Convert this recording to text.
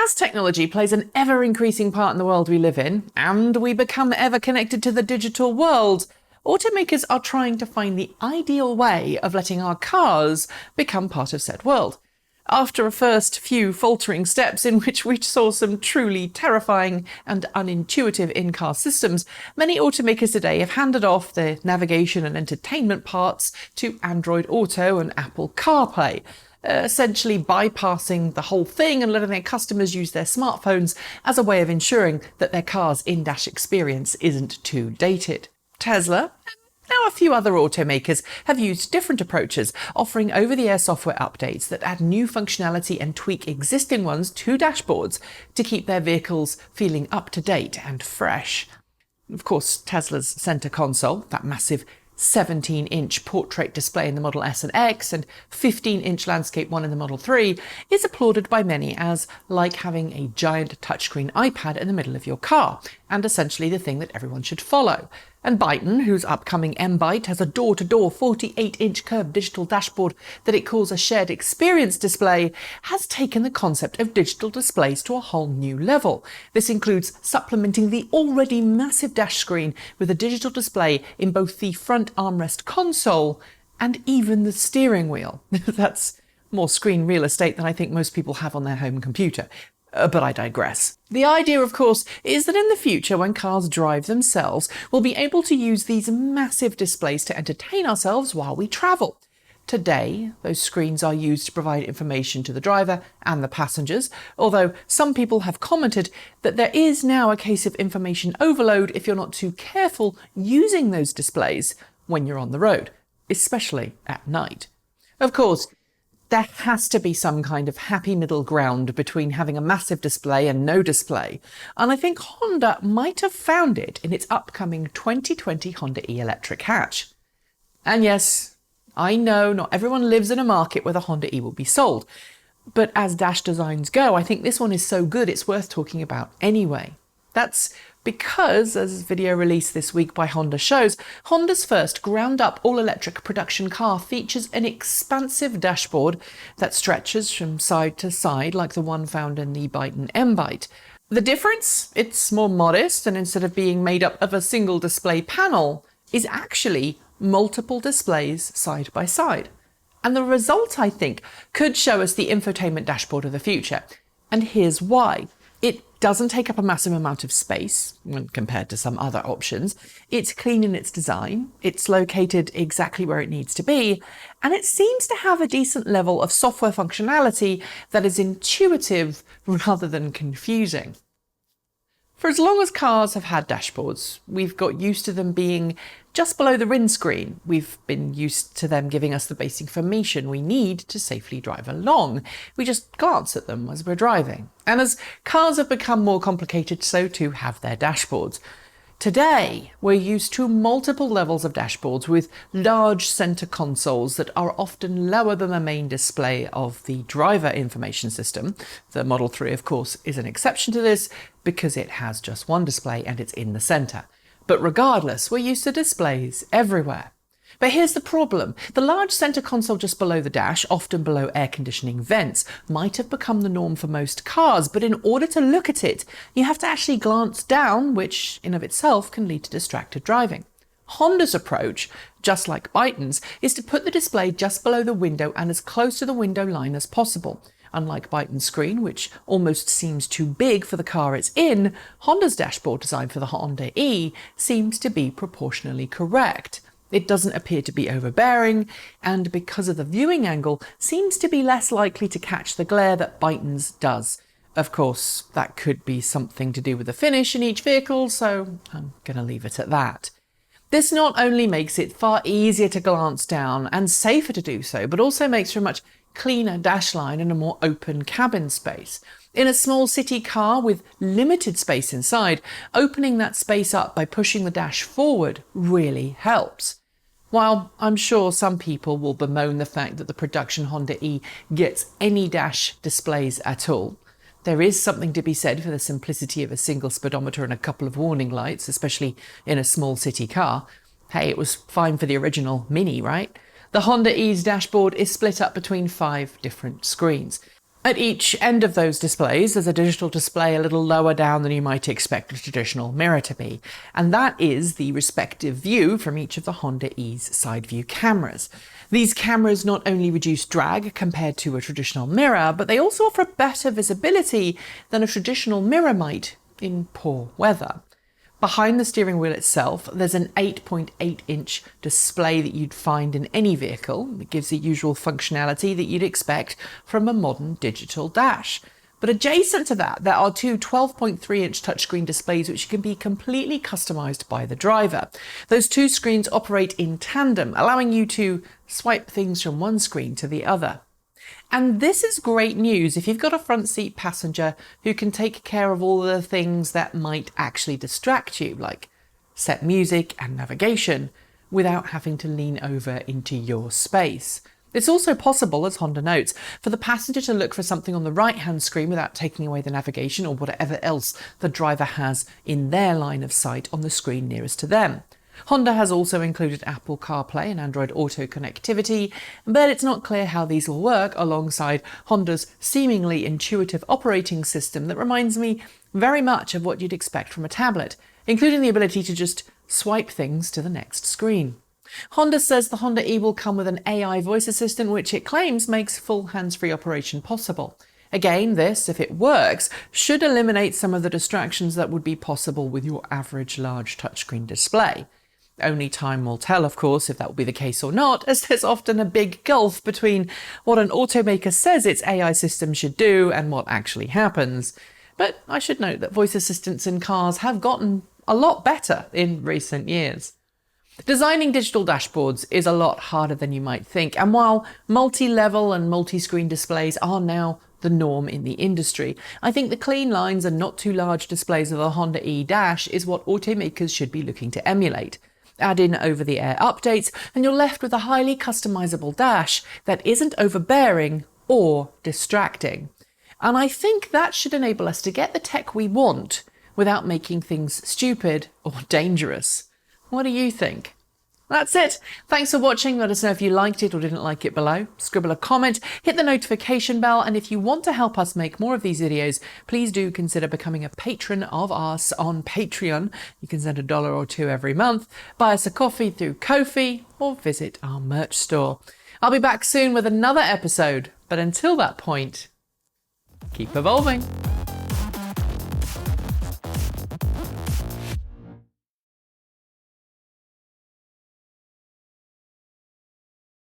As technology plays an ever-increasing part in the world we live in, and we become ever connected to the digital world, automakers are trying to find the ideal way of letting our cars become part of said world. After a first few faltering steps in which we saw some truly terrifying and unintuitive in-car systems, many automakers today have handed off their navigation and entertainment parts to Android Auto and Apple CarPlay, essentially bypassing the whole thing and letting their customers use their smartphones as a way of ensuring that their car's in-dash experience isn't too dated. Tesla, and now a few other automakers, have used different approaches, offering over-the-air software updates that add new functionality and tweak existing ones to dashboards to keep their vehicles feeling up-to-date and fresh. Of course, Tesla's center console, that massive 17-inch portrait display in the Model S and X and 15-inch landscape one in the Model 3, is applauded by many as like having a giant touchscreen iPad in the middle of your car, and essentially the thing that everyone should follow. And Byton, whose upcoming M-Byte has a door-to-door 48-inch curved digital dashboard that it calls a shared experience display, has taken the concept of digital displays to a whole new level. This includes supplementing the already massive dash screen with a digital display in both the front armrest console and even the steering wheel. That's more screen real estate than I think most people have on their home computer. But I digress. The idea, of course, is that in the future, when cars drive themselves, we'll be able to use these massive displays to entertain ourselves while we travel. Today, those screens are used to provide information to the driver and the passengers, although some people have commented that there is now a case of information overload if you're not too careful using those displays when you're on the road, especially at night. Of course, there has to be some kind of happy middle ground between having a massive display and no display, and I think Honda might have found it in its upcoming 2020 Honda e-Electric hatch. And yes, I know not everyone lives in a market where the Honda e will be sold, but as dash designs go, I think this one is so good it's worth talking about anyway. That's because, as video released this week by Honda shows, Honda's first ground-up all-electric production car features an expansive dashboard that stretches from side to side like the one found in the Byton M-Byte. The difference? It's more modest, and instead of being made up of a single display panel, is actually multiple displays side by side. And the result, I think, could show us the infotainment dashboard of the future. And here's why. It doesn't take up a massive amount of space when compared to some other options. It's clean in its design, it's located exactly where it needs to be, and it seems to have a decent level of software functionality that is intuitive rather than confusing. For as long as cars have had dashboards, we've got used to them being just below the windscreen. We've been used to them giving us the basic information we need to safely drive along. We just glance at them as we're driving. And as cars have become more complicated, so too have their dashboards. Today, we're used to multiple levels of dashboards with large center consoles that are often lower than the main display of the driver information system. The Model 3, of course, is an exception to this because it has just one display and it's in the center. But regardless, we're used to displays everywhere. But here's the problem. The large center console just below the dash, often below air conditioning vents, might have become the norm for most cars, but in order to look at it, you have to actually glance down, which in of itself can lead to distracted driving. Honda's approach, just like Byton's, is to put the display just below the window and as close to the window line as possible. Unlike Byton's screen, which almost seems too big for the car it's in, Honda's dashboard design for the Honda E seems to be proportionally correct. It doesn't appear to be overbearing, and because of the viewing angle, seems to be less likely to catch the glare that Byton's does. Of course, that could be something to do with the finish in each vehicle, so I'm going to leave it at that. This not only makes it far easier to glance down and safer to do so, but also makes for a much cleaner dash line and a more open cabin space. In a small city car with limited space inside, opening that space up by pushing the dash forward really helps. While I'm sure some people will bemoan the fact that the production Honda E gets any dash displays at all, there is something to be said for the simplicity of a single speedometer and a couple of warning lights, especially in a small city car. Hey, it was fine for the original Mini, right? The Honda E's dashboard is split up between 5 different screens. At each end of those displays, there's a digital display a little lower down than you might expect a traditional mirror to be, and that is the respective view from each of the Honda E's Sideview cameras. These cameras not only reduce drag compared to a traditional mirror, but they also offer better visibility than a traditional mirror might in poor weather. Behind the steering wheel itself, there's an 8.8-inch display that you'd find in any vehicle. It gives the usual functionality that you'd expect from a modern digital dash. But adjacent to that, there are two 12.3-inch touchscreen displays which can be completely customized by the driver. Those two screens operate in tandem, allowing you to swipe things from one screen to the other. And this is great news if you've got a front seat passenger who can take care of all the things that might actually distract you, like set music and navigation, without having to lean over into your space. It's also possible, as Honda notes, for the passenger to look for something on the right-hand screen without taking away the navigation or whatever else the driver has in their line of sight on the screen nearest to them. Honda has also included Apple CarPlay and Android Auto connectivity, but it's not clear how these will work alongside Honda's seemingly intuitive operating system that reminds me very much of what you'd expect from a tablet, including the ability to just swipe things to the next screen. Honda says the Honda E will come with an AI voice assistant, which it claims makes full hands-free operation possible. Again, this, if it works, should eliminate some of the distractions that would be possible with your average large touchscreen display. Only time will tell, of course, if that will be the case or not, as there's often a big gulf between what an automaker says its AI system should do and what actually happens. But I should note that voice assistants in cars have gotten a lot better in recent years. Designing digital dashboards is a lot harder than you might think, and while multi-level and multi-screen displays are now the norm in the industry, I think the clean lines and not too large displays of the Honda E Dash is what automakers should be looking to emulate. Add in over-the-air updates, and you're left with a highly customizable dash that isn't overbearing or distracting. And I think that should enable us to get the tech we want without making things stupid or dangerous. What do you think? That's it. Thanks for watching. Let us know if you liked it or didn't like it below. Scribble a comment, hit the notification bell, and if you want to help us make more of these videos, please do consider becoming a patron of us on Patreon. You can send $1 or $2 every month, buy us a coffee through Ko-fi, or visit our merch store. I'll be back soon with another episode, but until that point, keep evolving.